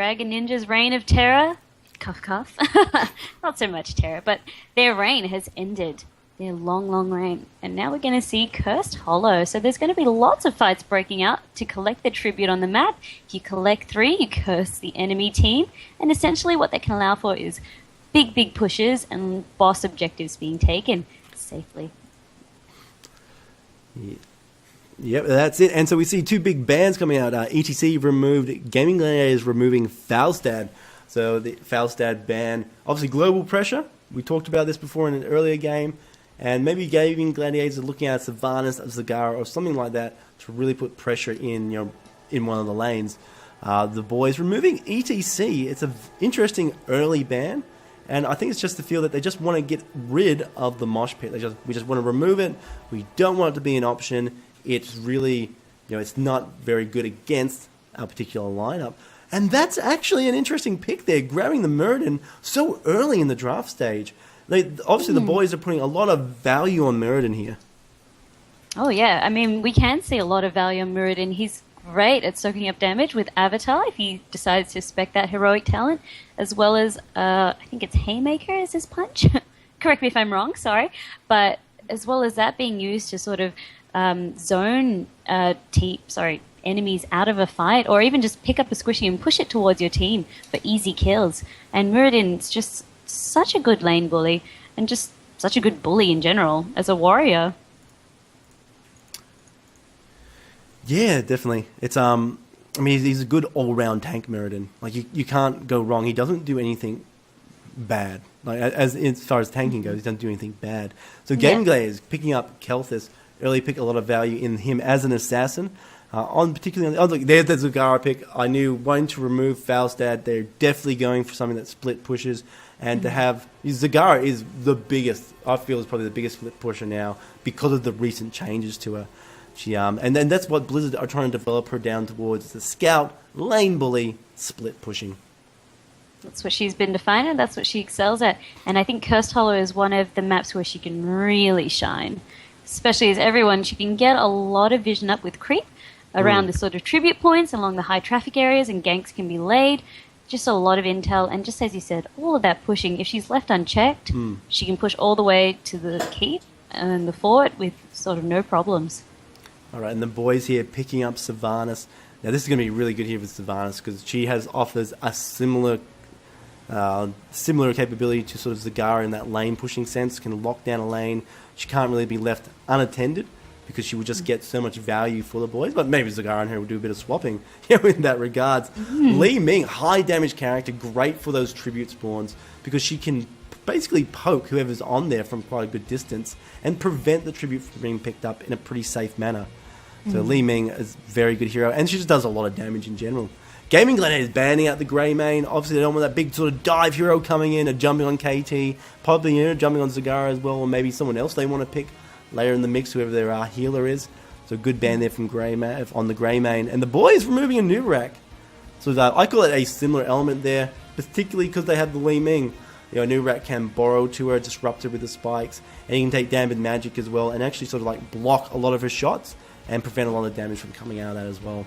DragonNinjas' reign of terror, cough cough, not so much terror, but their reign has ended. Their long, long reign. And now we're going to see Cursed Hollow. So there's going to be lots of fights breaking out to collect the tribute on the map. You collect 3, you curse the enemy team. And essentially what that can allow for is big, big pushes and boss objectives being taken safely. Yeah. Yep, that's it. And so we see 2 big bans coming out. ETC removed, Gaming Gladiators removing Falstad. So the Falstad ban, obviously global pressure. We talked about this before in an earlier game. And maybe Gaming Gladiators are looking at Sylvanas, Zagara, or something like that to really put pressure in, in one of the lanes. The boys removing ETC. It's an interesting early ban, and I think it's just the feel that they just want to get rid of the mosh pit. We just want to remove it. We don't want it to be an option. It's really, it's not very good against a particular lineup. And that's actually an interesting pick there, grabbing the Muradin so early in the draft stage. Obviously, the boys are putting a lot of value on Muradin here. Oh, yeah. I mean, we can see a lot of value on Muradin. He's great at soaking up damage with Avatar if he decides to spec that heroic talent, as well as, I think it's Haymaker is his punch. Correct me if I'm wrong, sorry. But as well as that being used to sort of zone enemies out of a fight, or even just pick up a squishy and push it towards your team for easy kills. And Muradin's just such a good lane bully, and just such a good bully in general as a warrior. Yeah, definitely. It's he's a good all-round tank, Muradin. Like you can't go wrong. He doesn't do anything bad. Like as far as tanking goes, he doesn't do anything bad. So Gaming Gladiators picking up Kelthus early, pick a lot of value in him as an assassin. Look, there's the Zagara pick. I knew wanting to remove Falstad, they're definitely going for something that split pushes. And to have Zagara is the biggest, I feel, is probably the biggest split pusher now because of the recent changes to her. And then that's what Blizzard are trying to develop her down towards: the scout, lane bully, split pushing. That's what she's been defining. That's what she excels at. And I think Cursed Hollow is one of the maps where she can really shine, especially as everyone. She can get a lot of vision up with creep around the sort of tribute points along the high traffic areas, and ganks can be laid. Just a lot of intel, and just as you said, all of that pushing. If she's left unchecked, she can push all the way to the keep and the fort with sort of no problems. All right, and the boys here picking up Sylvanas. Now this is going to be really good here with Sylvanas because she offers a similar capability to sort of Zagara in that lane pushing sense. Can lock down a lane. She can't really be left unattended, because she would just get so much value for the boys. But maybe Zagara and her will do a bit of swapping in that regards. Li Ming, high damage character, great for those tribute spawns, because she can basically poke whoever's on there from quite a good distance and prevent the tribute from being picked up in a pretty safe manner. So Li Ming is a very good hero, and she just does a lot of damage in general. Gaming Gladiators banning out the Grey Main. Obviously, they don't want that big sort of dive hero coming in and jumping on KT, probably jumping on Zagara as well, or maybe someone else they want to pick later in the mix, whoever their healer is. So good ban there from on the Grey Main. And the boys removing a new rack. So I call it a similar element there, particularly because they have the Li Ming. A new rack can borrow to her, disrupt her with the spikes, and you can take damage magic as well, and actually sort of like block a lot of her shots and prevent a lot of damage from coming out of that as well.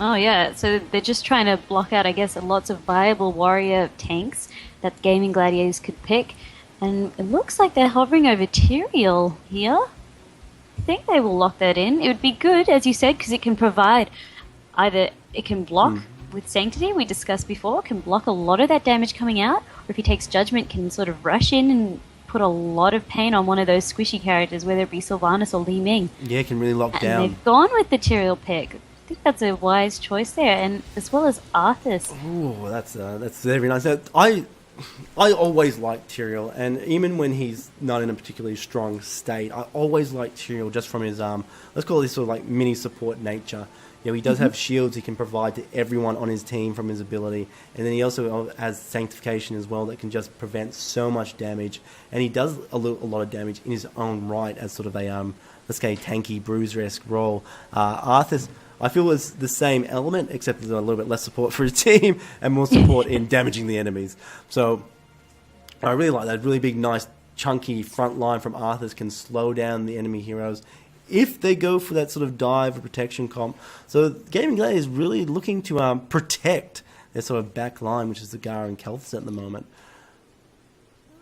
Oh yeah, so they're just trying to block out, I guess, lots of viable warrior tanks that Gaming Gladiators could pick. And it looks like they're hovering over Tyrael here. I think they will lock that in. It would be good, as you said, because it can provide either it can block with Sanctity, we discussed before, can block a lot of that damage coming out, or if he takes Judgment, can sort of rush in and put a lot of pain on one of those squishy characters, whether it be Sylvanas or Li Ming. Yeah, can really lock down. And they've gone with the Tyrael pick. I think that's a wise choice there, and as well as Arthas. Oh, that's very nice. I always liked Tyrael, and even when he's not in a particularly strong state, I always liked Tyrael just from his let's call it sort of like mini support nature. He does have shields he can provide to everyone on his team from his ability, and then he also has sanctification as well that can just prevent so much damage, and he does a lot of damage in his own right as sort of a let's say tanky bruiser-esque role. Arthas, I feel, is the same element, except there's a little bit less support for his team and more support in damaging the enemies. So I really like that. Really big, nice, chunky front line from Arthas can slow down the enemy heroes if they go for that sort of dive or protection comp. So Gaming Gladiators is really looking to protect their sort of back line, which is Zagara and Kelthus at the moment.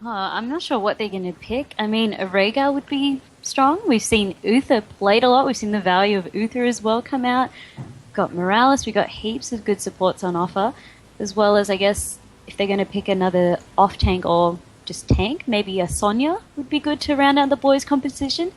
I'm not sure what they're going to pick. I mean, a Rhaegar would be strong. We've seen Uther played a lot. We've seen the value of Uther as well come out. We've got Morales. We've got heaps of good supports on offer, as well as, I guess, if they're going to pick another off-tank or just tank, maybe a Sonya would be good to round out the boys' composition.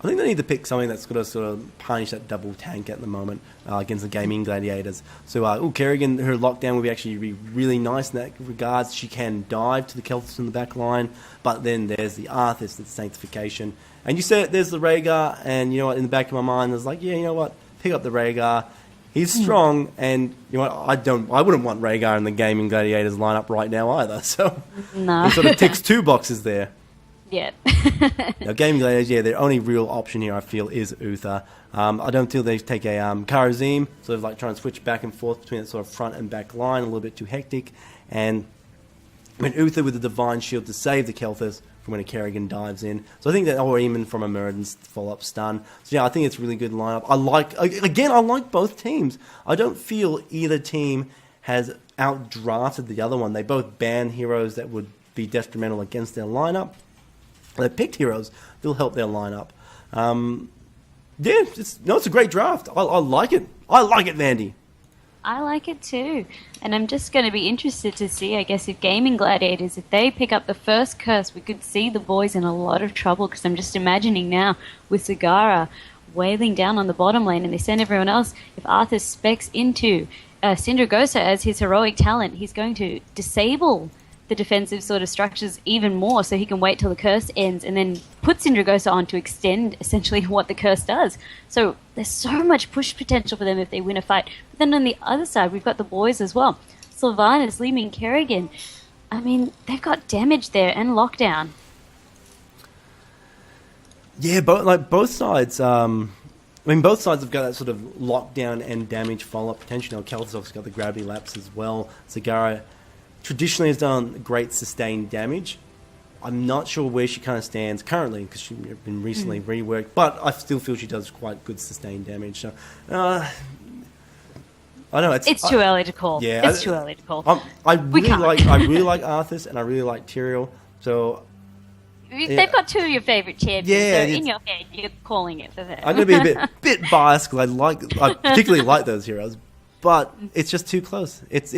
I think they need to pick something that's going to sort of punish that double tank at the moment against the Gaming Gladiators. So, Kerrigan, her lockdown will actually be really nice in that regards. She can dive to the Kelthus in the back line, but then there's the Arthas, the Sanctification. And you said there's the Rhaegar, and you know what, in the back of my mind, there's like, yeah, you know what, pick up the Rhaegar. He's strong, and you know what, I wouldn't want Rhaegar in the Gaming Gladiators lineup right now either. So, No. It sort of ticks two boxes there. Yeah. Now, Gaming Gladiators, yeah, their only real option here, I feel, is Uther. I don't feel they take a Karazim, sort of like trying to switch back and forth between that sort of front and back line, a little bit too hectic. And I mean, Uther with the Divine Shield to save the Kelthus from when a Kerrigan dives in. So I think that, or even from a Muradin's follow-up stun. So yeah, I think it's a really good lineup. I like both teams. I don't feel either team has outdrafted the other one. They both ban heroes that would be detrimental against their lineup. They picked heroes that'll help their lineup. It's a great draft. I like it. I like it, Vandy. I like it too. And I'm just going to be interested to see, I guess, if Gaming Gladiators, if they pick up the first curse, we could see the boys in a lot of trouble, because I'm just imagining now with Zagara wailing down on the bottom lane and they send everyone else. If Arthur specs into Sindragosa as his heroic talent, he's going to disable the defensive sort of structures even more, so he can wait till the curse ends and then put Sindragosa on to extend essentially what the curse does. So there's so much push potential for them if they win a fight. But then on the other side, we've got the boys as well. Sylvanas, Leeming, Kerrigan. I mean, they've got damage there and lockdown. Yeah, both sides. Both sides have got that sort of lockdown and damage follow-up potential. Now, Kelthus obviously got the gravity lapse as well. Zagara traditionally has done great sustained damage. I'm not sure where she kind of stands currently, because she's been recently reworked, but I still feel she does quite good sustained damage. So, I know it's too early to call. Yeah, it's too early to call. I really like Arthas and I really like Tyrael. So they've got two of your favorite champions. Yeah, so in your head, you're calling it for them. I'm going to be a bit biased because I particularly like those heroes. But it's just too close. It's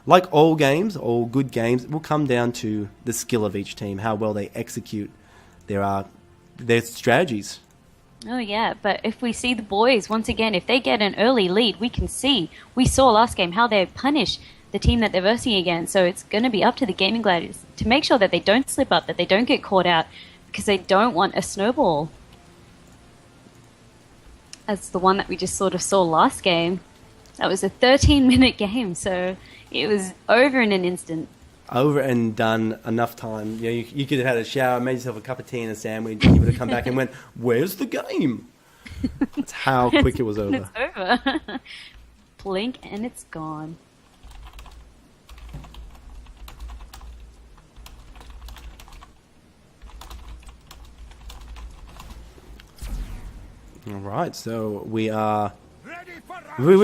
like all games, all good games, it will come down to the skill of each team, how well they execute their strategies. Oh, yeah, but if we see the boys, once again, if they get an early lead, we saw last game how they punish the team that they're versing against. So it's going to be up to the Gaming Gladiators to make sure that they don't slip up, that they don't get caught out, because they don't want a snowball. As the one that we just sort of saw last game. That was a 13-minute game, so it was over in an instant. Over and done, enough time. You could have had a shower, made yourself a cup of tea and a sandwich, and you would have come back and went, "Where's the game?" That's how quick it was over. It's over. Blink and it's gone. All right, so we're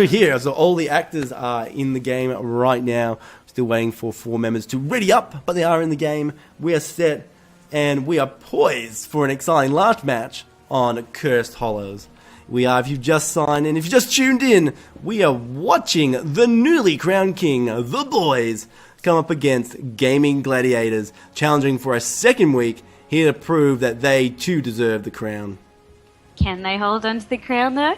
here. So all the actors are in the game right now. Still waiting for 4 members to ready up, but they are in the game. We are set, and we are poised for an exciting last match on Cursed Hollows. If you've just signed in, if you just tuned in, we are watching the newly crowned king, the boys, come up against Gaming Gladiators, challenging for a second week, here to prove that they too deserve the crown. Can they hold on to the crown, though?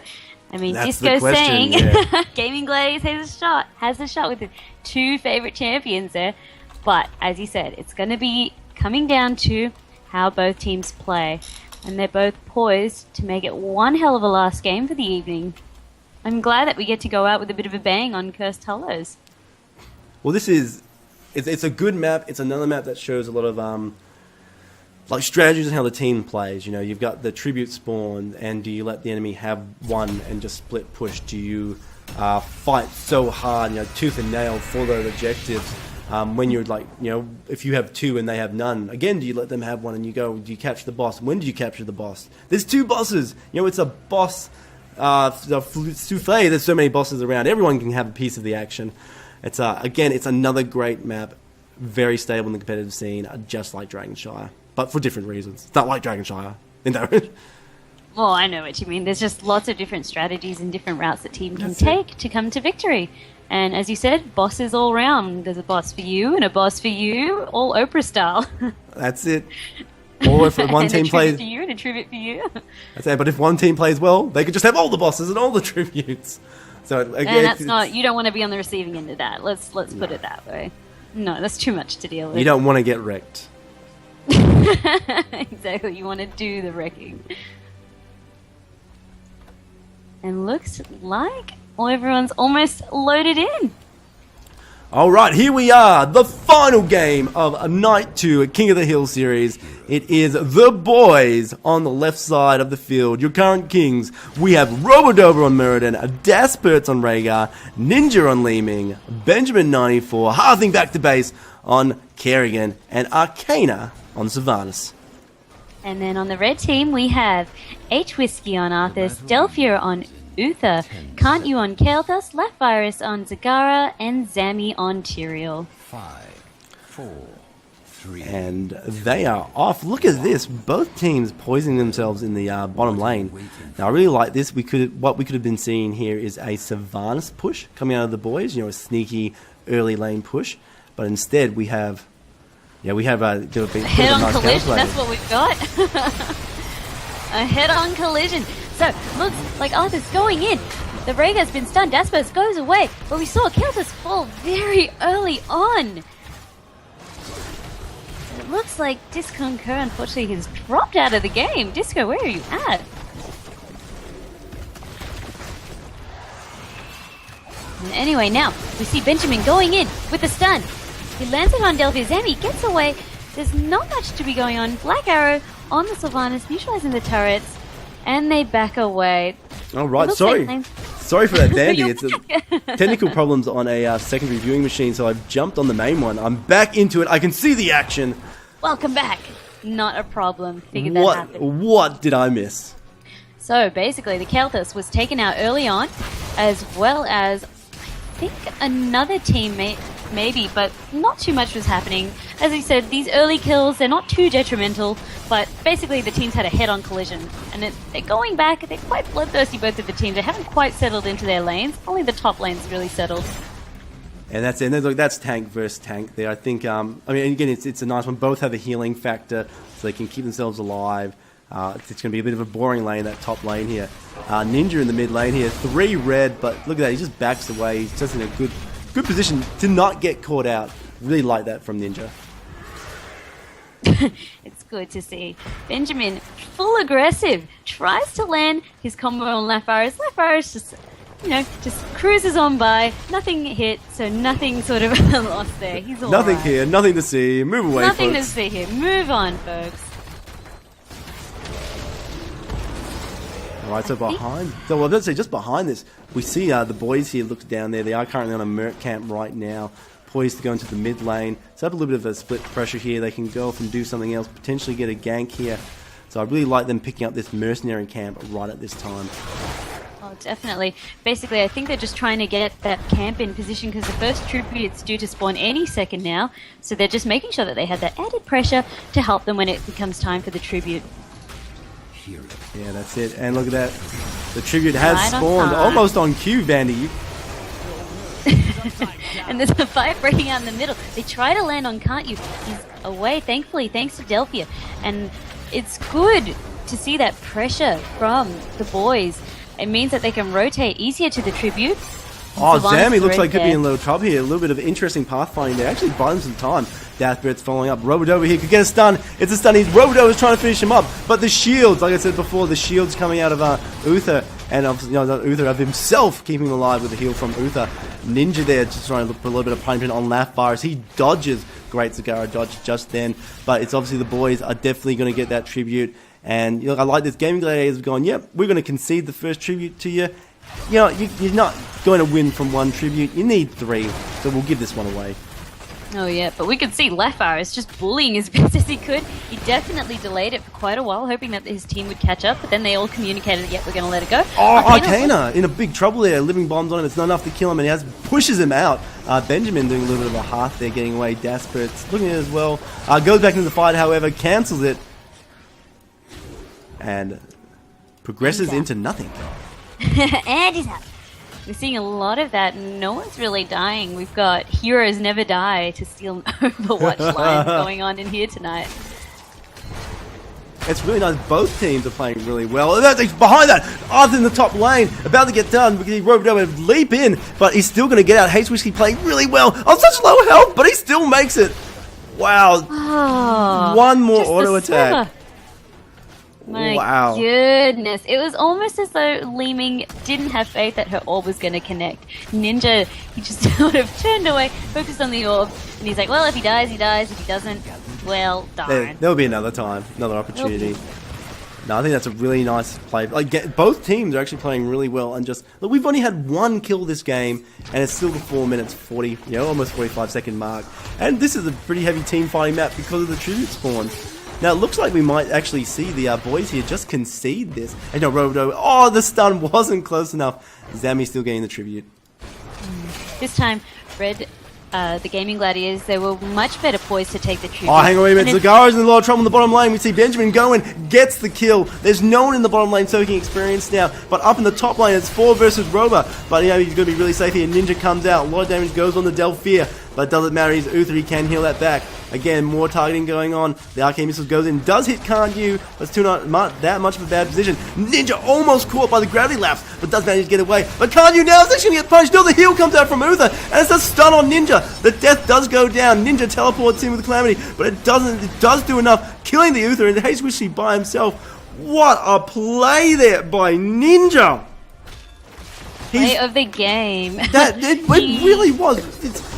I mean, That's Disco's the question, saying yeah. Gaming Gladiators has a shot with his 2 favorite champions there. But, as you said, it's going to be coming down to how both teams play. And they're both poised to make it one hell of a last game for the evening. I'm glad that we get to go out with a bit of a bang on Cursed Hollows. Well, it's a good map. It's another map that shows a lot of strategies and how the team plays. You've got the tribute spawn, and do you let the enemy have one and just split push? Do you fight so hard, tooth and nail for those objectives? When you're if you have 2 and they have none, again, do you let them have one and you go, do you capture the boss? When do you capture the boss? There's 2 bosses. It's a boss souffle. There's so many bosses around. Everyone can have a piece of the action. It's again, it's another great map. Very stable in the competitive scene, just like Dragonshire, but for different reasons. It's not like Dragonshire. Well, I know what you mean. There's just lots of different strategies and different routes that team can take to come to victory. And as you said, bosses all round. There's a boss for you and a boss for you, all Oprah style. That's it. Or if one team plays for you and a tribute for you. That's it. But if one team plays well, they could just have all the bosses and all the tributes. So again, and that's not. You don't want to be on the receiving end of that. Let's put it that way. No, that's too much to deal with. You don't want to get wrecked. Exactly. You want to do the wrecking. And looks like everyone's almost loaded in. All right, here we are, the final game of Night 2 at King of the Hill series. It is the boys on the left side of the field, your current kings. We have Robodover on Mirrodin, Dasperts on Rhaegar, Ninja on Leeming, Benjamin94, Hearthing back to base on Kerrigan, and Arcana on Sylvanas. And then on the red team, we have H Whiskey on Arthas, Delphia on Uther, Can't You on Kael'thas, Lapvirus on Zagara, and Zami on Tyrael. 5, 4, 3. And they are off. Look at this. Both teams poisoning themselves in the bottom lane. Now, I really like this. What we could have been seeing here is a Sylvanas push coming out of the boys. A sneaky early lane push. But instead, we have a head-on collision. That's what we've got. A head-on collision. So, looks like Arthur's going in. The Rhaegar's been stunned. Dasperts goes away. But we saw Kael'thas fall very early on. It looks like Disconcur, unfortunately, has dropped out of the game. Disco, where are you at? And anyway, now we see Benjamin going in with the stun. He lands it on Delphia. Zami gets away. There's not much to be going on. Black Arrow on the Sylvanas, neutralizing the turrets, and they back away. All right, sorry for that, Dandy. It's technical problems on a secondary viewing machine, so I've jumped on the main one. I'm back into it. I can see the action. Welcome back. Not a problem. Figured that happened. What did I miss? So basically, the Kael'thas was taken out early on, as well as I think another teammate. Maybe, but not too much was happening. As I said, these early kills, they're not too detrimental, but basically the teams had a head-on collision. And they're going back, they're quite bloodthirsty, both of the teams. They haven't quite settled into their lanes. Only the top lane's really settled. And that's it. And look, that's tank versus tank there. I think, again, it's a nice one. Both have a healing factor, so they can keep themselves alive. It's going to be a bit of a boring lane, that top lane here. Ninja in the mid lane here, 3 red, but look at that, he just backs away. He's just in a good position to not get caught out. Really like that from Ninja. It's good to see. Benjamin, full aggressive, tries to land his combo on Lapvirus. Lapvirus just cruises on by. Nothing hit, so nothing sort of lost there. He's all nothing right. Here, nothing to see. Move away, nothing folks. to see here. Move on, folks. Alright, let's say just behind this, we see the boys here look down there. They are currently on a Merc camp right now, poised to go into the mid lane. So have a little bit of a split pressure here. They can go off and do something else, potentially get a gank here. So I really like them picking up this mercenary camp right at this time. Oh, definitely. Basically, I think they're just trying to get that camp in position because the first tribute's due to spawn any second now. So they're just making sure that they have that added pressure to help them when it becomes time for the tribute. Yeah, that's it. And look at that. The tribute has right spawned almost on cue, Vandy. And there's a fight breaking out in the middle. They try to land on Can't You. He's away, thankfully, thanks to Delphia. And it's good to see that pressure from the boys. It means that they can rotate easier to the tribute. Oh, Zami looks like could be in a little trouble here. A little bit of interesting pathfinding there. Actually buys him some time. Deathbird's following up. Robodover here could get a stun. It's a stun. Robodover's trying to finish him up. But the shields, like I said before, the shields coming out of Uther. And obviously, not Uther, of himself keeping him alive with a heal from Uther. Ninja there just trying to look for a little bit of punishment on Lapvirus. He dodges. Great Zagara dodge just then. But it's obviously the boys are definitely going to get that tribute. And I like this. Gaming Gladiators have gone, yep, we're going to concede the first tribute to you. You're not going to win from one tribute. You need 3, so we'll give this one away. Oh yeah, but we could see Lefar is just bullying as best as he could. He definitely delayed it for quite a while, hoping that his team would catch up, but then they all communicated, yep, we're going to let it go. Oh, Arcana in a big trouble there. Living bombs on him. It's not enough to kill him, and he pushes him out. Benjamin doing a little bit of a hearth there, getting away. Desperate, looking at it as well. Goes back into the fight, however, cancels it. And progresses into nothing. And he's out. We're seeing a lot of that. No one's really dying. We've got heroes never die to steal Overwatch lines going on in here tonight. It's really nice. Both teams are playing really well. Behind that, Arthur in the top lane, about to get done because he roved over, leap in, but he's still going to get out. Haze Whiskey playing really well on such low health, but he still makes it. Wow. Oh, one more auto attack. My goodness. It was almost as though Leeming didn't have faith that her orb was going to connect. Ninja, he just sort of turned away, focused on the orb, and he's like, well, if he dies, he dies. If he doesn't, well, darn. There'll be another time, another opportunity. No, I think that's a really nice play. Like, both teams are actually playing really well, and just look, we've only had one kill this game, and it's still the 4 minutes 40, almost 45-second mark. And this is a pretty heavy team fighting map because of the tribute spawn. Now, it looks like we might actually see the boys here just concede this. And no, Robo, oh, the stun wasn't close enough. Zami still getting the tribute. This time, Red, the Gaming Gladiators, they were much better poised to take the tribute. Oh, hang on a minute. Zagara's in a lot of trouble in the bottom lane. We see Benjamin going, gets the kill. There's no one in the bottom lane soaking experience now. But up in the top lane, it's 4 versus Roba. But, he's going to be really safe here. Ninja comes out. A lot of damage goes on the Delphia. But doesn't matter. He's Uther. He can heal that back. Again, more targeting going on. The arcane missile goes in, does hit Can't You, but it's still not that much of a bad position. Ninja almost caught by the gravity lapse, but does manage to get away. But Can't You now is actually going to get punished. No, the heal comes out from Uther, and it's a stun on Ninja. The death does go down. Ninja teleports in with Calamity, but it does do enough, killing the Uther, and Haze Wishy by himself. What a play there by Ninja! Play of the game. It really was. It's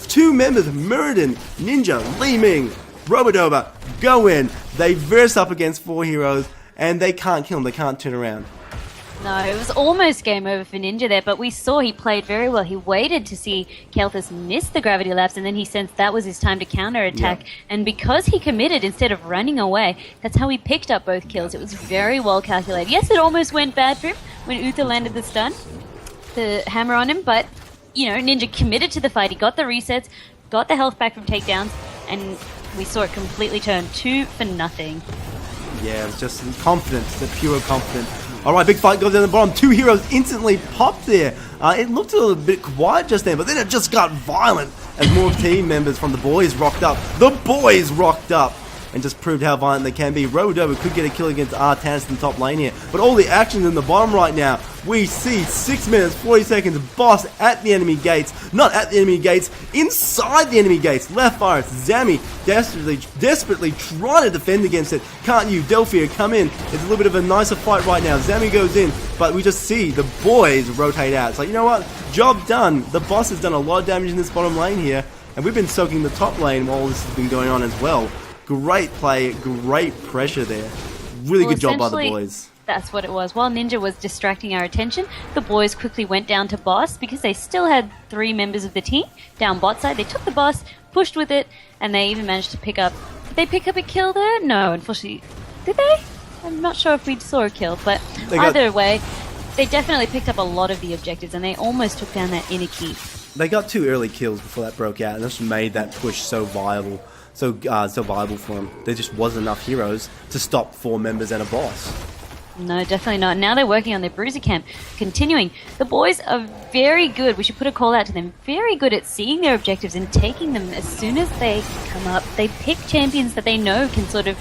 2 members, Muradin, Ninja, Li Ming, Robodoba, go in. They verse up against 4 heroes, and they can't kill them. They can't turn around. No, it was almost game over for Ninja there, but we saw he played very well. He waited to see Kelthus miss the gravity lapse, and then he sensed that was his time to counterattack. Yeah. And because he committed instead of running away, that's how he picked up both kills. It was very well calculated. Yes, it almost went bad for him when Uther landed the stun, the hammer on him, but Ninja committed to the fight. He got the resets, got the health back from takedowns, and we saw it completely turn 2 for nothing. Yeah, it was just confidence, the pure confidence. All right, big fight goes down the bottom. 2 heroes instantly popped there. It looked a little bit quiet just then, but then it just got violent as more team members from the boys rocked up. The boys rocked up and just proved how violent they can be. Rodover could get a kill against Artanis in the top lane here, but all the action's in the bottom right now. We see 6 minutes, 40 seconds, boss at the enemy gates. Not at the enemy gates, inside the enemy gates. Left fire, Zami desperately trying to defend against it. Can't You, Delphia, come in. It's a little bit of a nicer fight right now. Zami goes in, but we just see the boys rotate out. It's like, you know what? Job done. The boss has done a lot of damage in this bottom lane here, and we've been soaking the top lane while this has been going on as well. Great play, great pressure there. Really good job by the boys. That's what it was. While Ninja was distracting our attention, the boys quickly went down to boss because they still had 3 members of the team down bot side. They took the boss, pushed with it, and they even managed to pick up... Did they pick up a kill there? No, unfortunately. Did they? I'm not sure if we saw a kill, but either way, they definitely picked up a lot of the objectives, and they almost took down that inner keep. They got 2 early kills before that broke out, and that's what made that push so viable. So viable for them. There just wasn't enough heroes to stop 4 members and a boss. No, definitely not. Now they're working on their bruiser camp. Continuing. The boys are very good. We should put a call out to them. Very good at seeing their objectives and taking them as soon as they come up. They pick champions that they know can sort of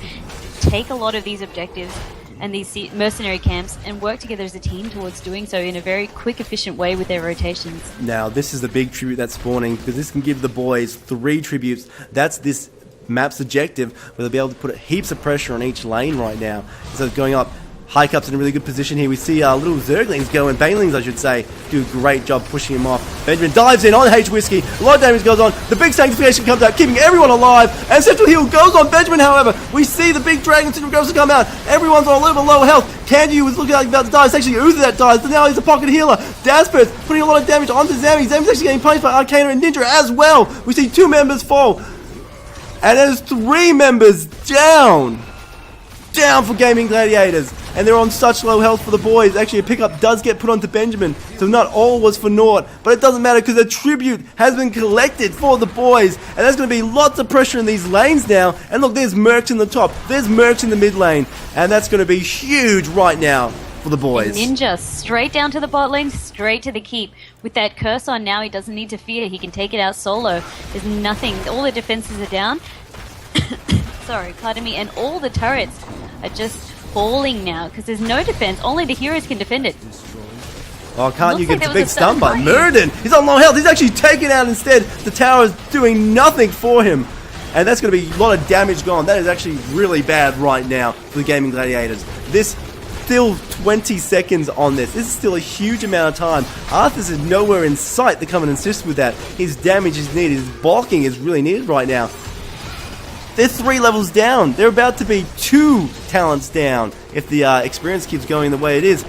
take a lot of these objectives and these mercenary camps and work together as a team towards doing so in a very quick, efficient way with their rotations. Now, this is the big tribute that's spawning because this can give the boys 3 tributes. That's this map's objective, where they'll be able to put heaps of pressure on each lane right now. So it's going up. Hike Up's in a really good position here. We see little Zerglings go, and Banelings, I should say, do a great job pushing him off. Benjamin dives in on H Whiskey. A lot of damage goes on. The big Sanctification comes out, keeping everyone alive. And Central Heal goes on Benjamin, however. We see the big Dragon Syndrome goes to come out. Everyone's on a little bit lower health. Candy was looking like he's about to die. It's actually Uther that dies, but now he's a pocket healer. Daspers putting a lot of damage onto Zami. Zami's actually getting punished by Arcana and Ninja as well. We see 2 members fall. And there's 3 members down. Down for Gaming Gladiators, and they're on such low health for the boys. Actually, a pickup does get put onto Benjamin, so not all was for naught, but it doesn't matter because the tribute has been collected for the boys, and there's going to be lots of pressure in these lanes now. And look, there's Mercs in the top, there's Mercs in the mid lane, and that's going to be huge right now for the boys. Ninja straight down to the bot lane, straight to the keep. With that curse on now, he doesn't need to fear. He can take it out solo. There's nothing. All the defenses are down. Sorry, pardon me. And all the turrets are just falling now because there's no defense. Only the heroes can defend it. Oh, can't you get the big stun by Murden? He's on low health. He's actually taken out instead. The tower is doing nothing for him. And that's going to be a lot of damage gone. That is actually really bad right now for the Gaming Gladiators. This still 20 seconds on this. This is still a huge amount of time. Arthas is nowhere in sight to come and assist with that. His damage is needed. His bulking is really needed right now. They're 3 levels down. They're about to be 2 talents down if the experience keeps going the way it is.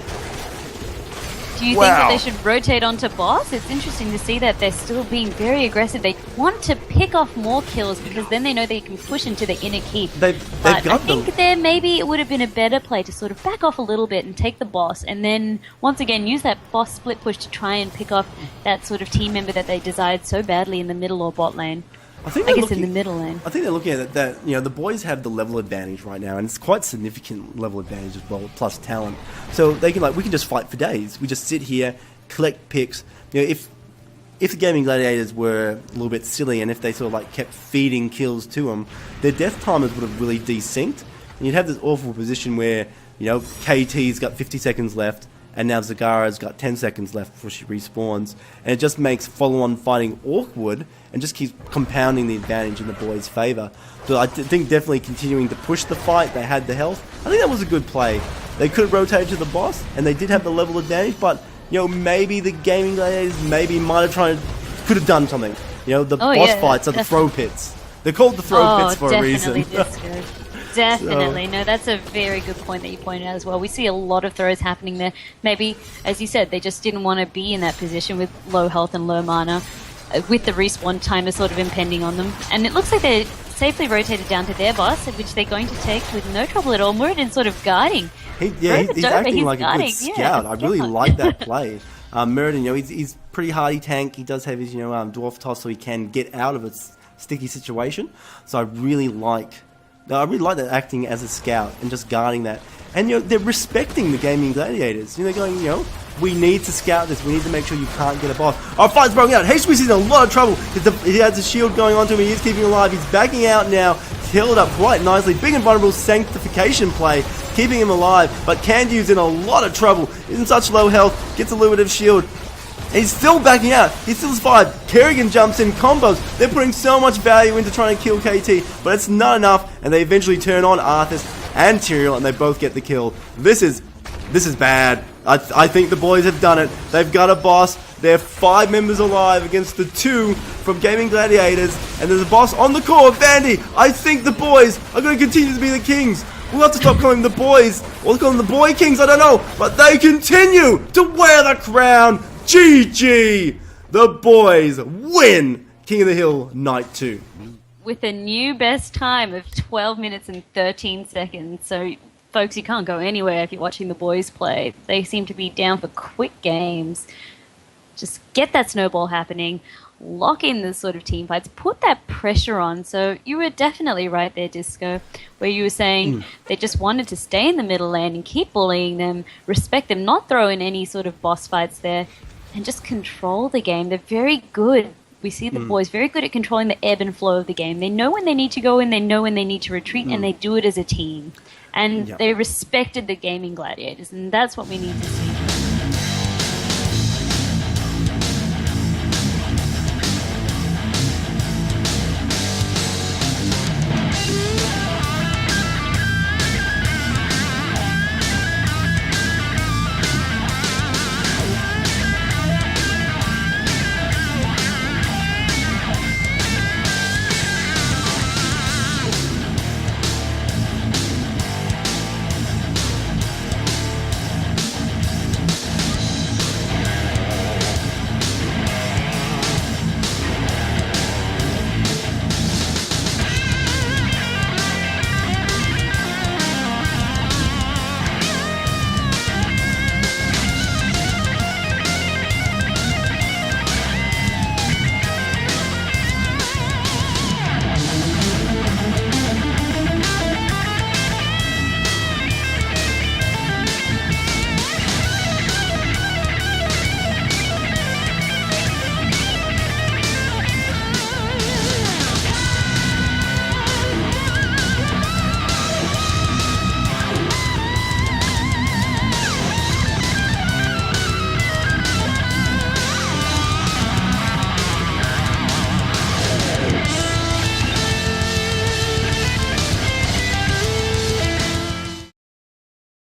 Do you think that they should rotate onto boss? It's interesting to see that they're still being very aggressive. They want to pick off more kills because then they know they can push into the inner keep. But I think there maybe it would have been a better play to sort of back off a little bit and take the boss, and then once again use that boss split push to try and pick off that sort of team member that they desired so badly in the middle or bot lane. I guess in the middle lane. I think they're looking at that, you know, the boys have the level advantage right now, and it's quite significant level advantage as well, plus talent. So they can, like, we can just fight for days. We just sit here, collect picks. You know, if the Gaming Gladiators were a little bit silly, and if they sort of like kept feeding kills to them, their death timers would have really desynced, and you'd have this awful position where, you know, KT's got 50 seconds left, and now Zagara's got 10 seconds left before she respawns, and it just makes follow-on fighting awkward and just keeps compounding the advantage in the boys' favour. So I think definitely continuing to push the fight. They had the health. I think that was a good play. They could have rotated to the boss, and they did have the level advantage, but, you know, maybe the Gaming Gladiators could have done something. You know, the boss fights are the throw pits. They're called the throw pits for a reason. Definitely. No, that's a very good point that you pointed out as well. We see a lot of throws happening there. Maybe, as you said, they just didn't want to be in that position with low health and low mana, with the respawn timer sort of impending on them. And it looks like they're safely rotated down to their boss, which they're going to take with no trouble at all. Muradin's sort of guarding. He's acting like a good scout. I really like that play. Muradin, you know, he's pretty hardy tank. He does have his, you know, dwarf toss, so he can get out of a sticky situation. So I really like that acting as a scout and just guarding that. And, you know, they're respecting the Gaming Gladiators. You know, they're going, you know, we need to scout this. We need to make sure you can't get a boss. Our fight's broken out. H-Swiss is in a lot of trouble. He has a shield going on to him. He is keeping alive. He's backing out now. He's healed up quite nicely. Big and vulnerable sanctification play, keeping him alive. But Candy's in a lot of trouble. He's in such low health. Gets a little bit of shield. He's still backing out. He still survived. Kerrigan jumps in combos. They're putting so much value into trying to kill KT, but it's not enough, and they eventually turn on Arthas and Tyrael, and they both get the kill. This is bad. I think the boys have done it. They've got a boss. They're 5 members alive against the 2 from Gaming Gladiators, and there's a boss on the core. Vandy, I think the boys are going to continue to be the kings. We'll have to stop calling them the boys, or call them the boy kings, I don't know, but they continue to wear the crown. GG! The boys win King of the Hill Night 2. With a new best time of 12 minutes and 13 seconds. So, folks, you can't go anywhere if you're watching the boys play. They seem to be down for quick games. Just get that snowball happening. Lock in the sort of team fights. Put that pressure on. So you were definitely right there, Disco, where you were saying they just wanted to stay in the middle lane and keep bullying them, respect them, not throw in any sort of boss fights there, and just control the game. They're very good. We see the boys very good at controlling the ebb and flow of the game. They know when they need to go in, they know when they need to retreat, and they do it as a team. And they respected the Gaming Gladiators, and that's what we need to see.